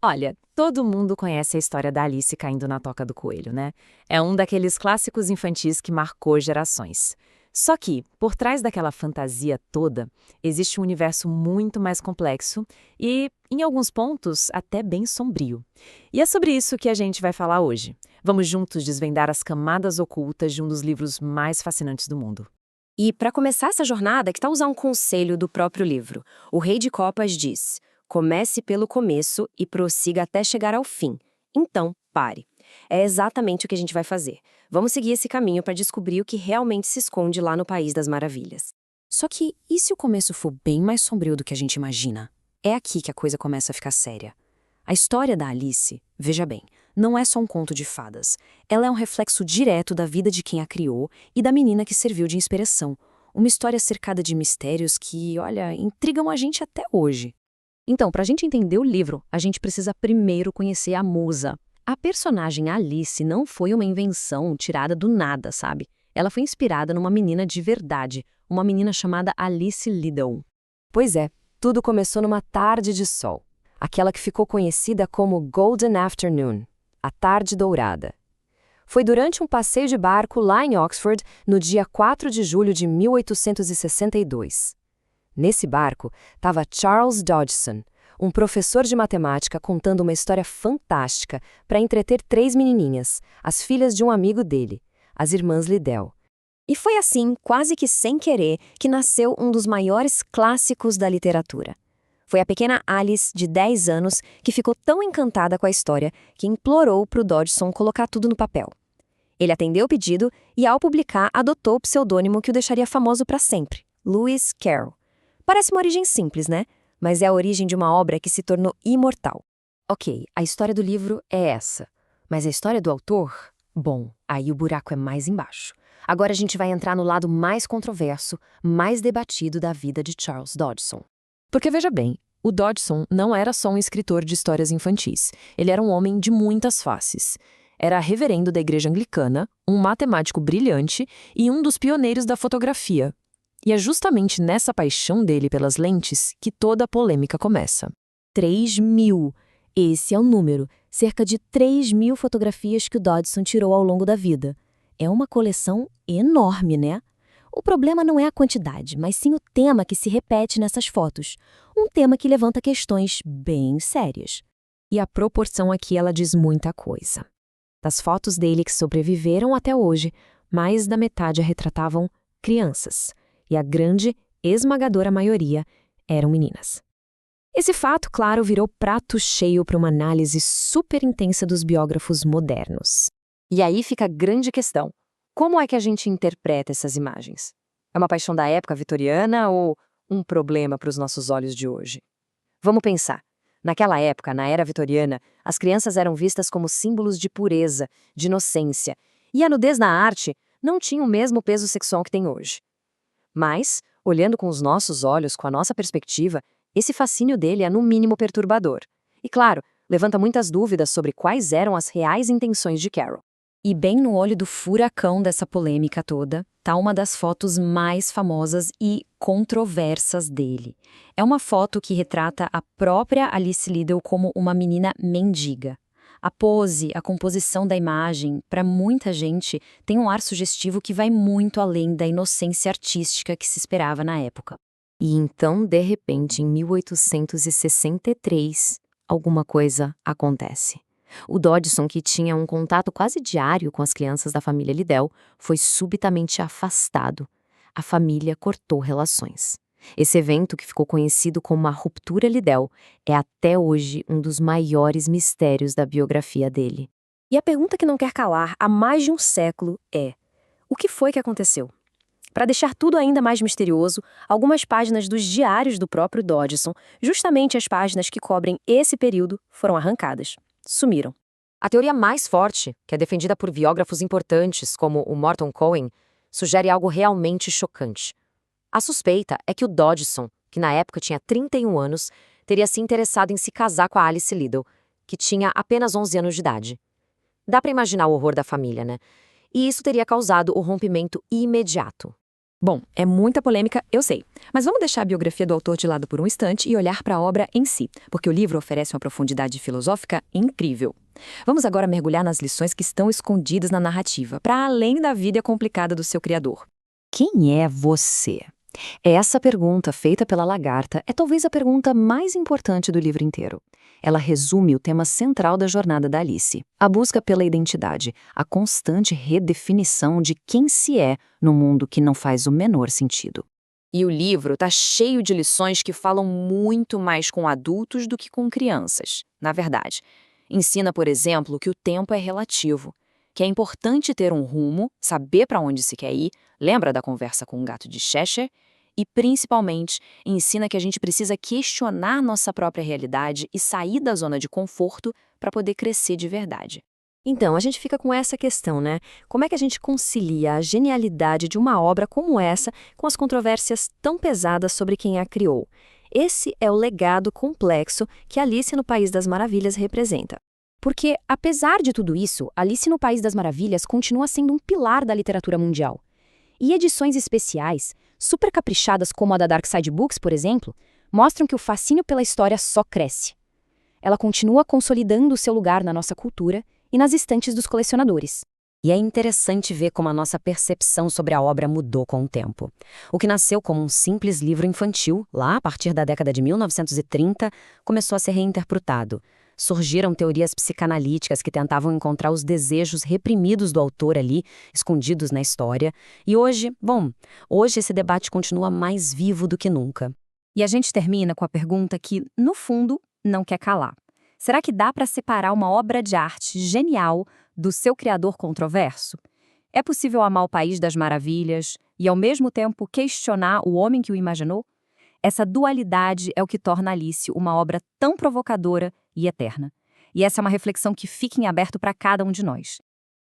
Olha, todo mundo conhece a história da Alice caindo na toca do coelho, né? É um daqueles clássicos infantis que marcou gerações. Só que, por trás daquela fantasia toda, existe um universo muito mais complexo e, em alguns pontos, até bem sombrio. E é sobre isso que a gente vai falar hoje. Vamos juntos desvendar as camadas ocultas de um dos livros mais fascinantes do mundo. E para começar essa jornada, que tal usar um conselho do próprio livro? O Rei de Copas diz: comece pelo começo e prossiga até chegar ao fim. Então, pare. É exatamente o que a gente vai fazer. Vamos seguir esse caminho para descobrir o que realmente se esconde lá no País das Maravilhas. Só que, e se o começo for bem mais sombrio do que a gente imagina? É aqui que a coisa começa a ficar séria. A história da Alice, veja bem, não é só um conto de fadas. Ela é um reflexo direto da vida de quem a criou e da menina que serviu de inspiração. Uma história cercada de mistérios que, olha, intrigam a gente até hoje. Então, para a gente entender o livro, a gente precisa primeiro conhecer a musa. A personagem Alice não foi uma invenção tirada do nada, sabe? Ela foi inspirada numa menina de verdade, uma menina chamada Alice Liddell. Pois é, tudo começou numa tarde de sol. Aquela que ficou conhecida como Golden Afternoon, a Tarde Dourada. Foi durante um passeio de barco lá em Oxford, no dia 4 de julho de 1862. Nesse barco estava Charles Dodgson, um professor de matemática contando uma história fantástica para entreter três menininhas, as filhas de um amigo dele, as irmãs Liddell. E foi assim, quase que sem querer, que nasceu um dos maiores clássicos da literatura. Foi a pequena Alice, de 10 anos, que ficou tão encantada com a história que implorou para o Dodgson colocar tudo no papel. Ele atendeu o pedido e, ao publicar, adotou o pseudônimo que o deixaria famoso para sempre, Lewis Carroll. Parece uma origem simples, né? Mas é a origem de uma obra que se tornou imortal. Ok, a história do livro é essa. Mas a história do autor? Bom, aí o buraco é mais embaixo. Agora a gente vai entrar no lado mais controverso, mais debatido da vida de Charles Dodgson. Porque veja bem, o Dodgson não era só um escritor de histórias infantis. Ele era um homem de muitas faces. Era reverendo da Igreja Anglicana, um matemático brilhante e um dos pioneiros da fotografia. E é justamente nessa paixão dele pelas lentes que toda a polêmica começa. 3.000. Esse é o número. Cerca de 3.000 fotografias que o Dodgson tirou ao longo da vida. É uma coleção enorme, né? O problema não é a quantidade, mas sim o tema que se repete nessas fotos. Um tema que levanta questões bem sérias. E a proporção aqui ela diz muita coisa. Das fotos dele que sobreviveram até hoje, mais da metade a retratavam crianças. E a grande, esmagadora maioria eram meninas. Esse fato, claro, virou prato cheio para uma análise super intensa dos biógrafos modernos. E aí fica a grande questão. Como é que a gente interpreta essas imagens? É uma paixão da época vitoriana ou um problema para os nossos olhos de hoje? Vamos pensar. Naquela época, na era vitoriana, as crianças eram vistas como símbolos de pureza, de inocência, e a nudez na arte não tinha o mesmo peso sexual que tem hoje. Mas, olhando com os nossos olhos, com a nossa perspectiva, esse fascínio dele é no mínimo perturbador. E claro, levanta muitas dúvidas sobre quais eram as reais intenções de Carroll. E bem no olho do furacão dessa polêmica toda, tá uma das fotos mais famosas e controversas dele. É uma foto que retrata a própria Alice Liddell como uma menina mendiga. A pose, a composição da imagem, para muita gente, tem um ar sugestivo que vai muito além da inocência artística que se esperava na época. E então, de repente, em 1863, alguma coisa acontece. O Dodgson, que tinha um contato quase diário com as crianças da família Liddell, foi subitamente afastado. A família cortou relações. Esse evento, que ficou conhecido como a Ruptura Liddell, é até hoje um dos maiores mistérios da biografia dele. E a pergunta que não quer calar há mais de um século é: o que foi que aconteceu? Para deixar tudo ainda mais misterioso, algumas páginas dos diários do próprio Dodgson, justamente as páginas que cobrem esse período, foram arrancadas. Sumiram. A teoria mais forte, que é defendida por biógrafos importantes como o Morton Cohen, sugere algo realmente chocante. A suspeita é que o Dodgson, que na época tinha 31 anos, teria se interessado em se casar com a Alice Liddell, que tinha apenas 11 anos de idade. Dá para imaginar o horror da família, né? E isso teria causado o rompimento imediato. Bom, é muita polêmica, eu sei. Mas vamos deixar a biografia do autor de lado por um instante e olhar para a obra em si, porque o livro oferece uma profundidade filosófica incrível. Vamos agora mergulhar nas lições que estão escondidas na narrativa, para além da vida complicada do seu criador. Quem é você? Essa pergunta, feita pela lagarta, é talvez a pergunta mais importante do livro inteiro. Ela resume o tema central da jornada da Alice, a busca pela identidade, a constante redefinição de quem se é no mundo que não faz o menor sentido. E o livro está cheio de lições que falam muito mais com adultos do que com crianças, na verdade. Ensina, por exemplo, que o tempo é relativo, que é importante ter um rumo, saber para onde se quer ir, lembra da conversa com o gato de Cheshire? E, principalmente, ensina que a gente precisa questionar nossa própria realidade e sair da zona de conforto para poder crescer de verdade. Então, a gente fica com essa questão, né? Como é que a gente concilia a genialidade de uma obra como essa com as controvérsias tão pesadas sobre quem a criou? Esse é o legado complexo que Alice no País das Maravilhas representa. Porque, apesar de tudo isso, Alice no País das Maravilhas continua sendo um pilar da literatura mundial. E edições especiais, super caprichadas como a da Dark Side Books, por exemplo, mostram que o fascínio pela história só cresce. Ela continua consolidando o seu lugar na nossa cultura e nas estantes dos colecionadores. E é interessante ver como a nossa percepção sobre a obra mudou com o tempo. O que nasceu como um simples livro infantil, lá a partir da década de 1930, começou a ser reinterpretado. Surgiram teorias psicanalíticas que tentavam encontrar os desejos reprimidos do autor ali, escondidos na história. E hoje esse debate continua mais vivo do que nunca. E a gente termina com a pergunta que, no fundo, não quer calar. Será que dá para separar uma obra de arte genial do seu criador controverso? É possível amar o País das Maravilhas e, ao mesmo tempo, questionar o homem que o imaginou? Essa dualidade é o que torna Alice uma obra tão provocadora e eterna. E essa é uma reflexão que fica em aberto para cada um de nós.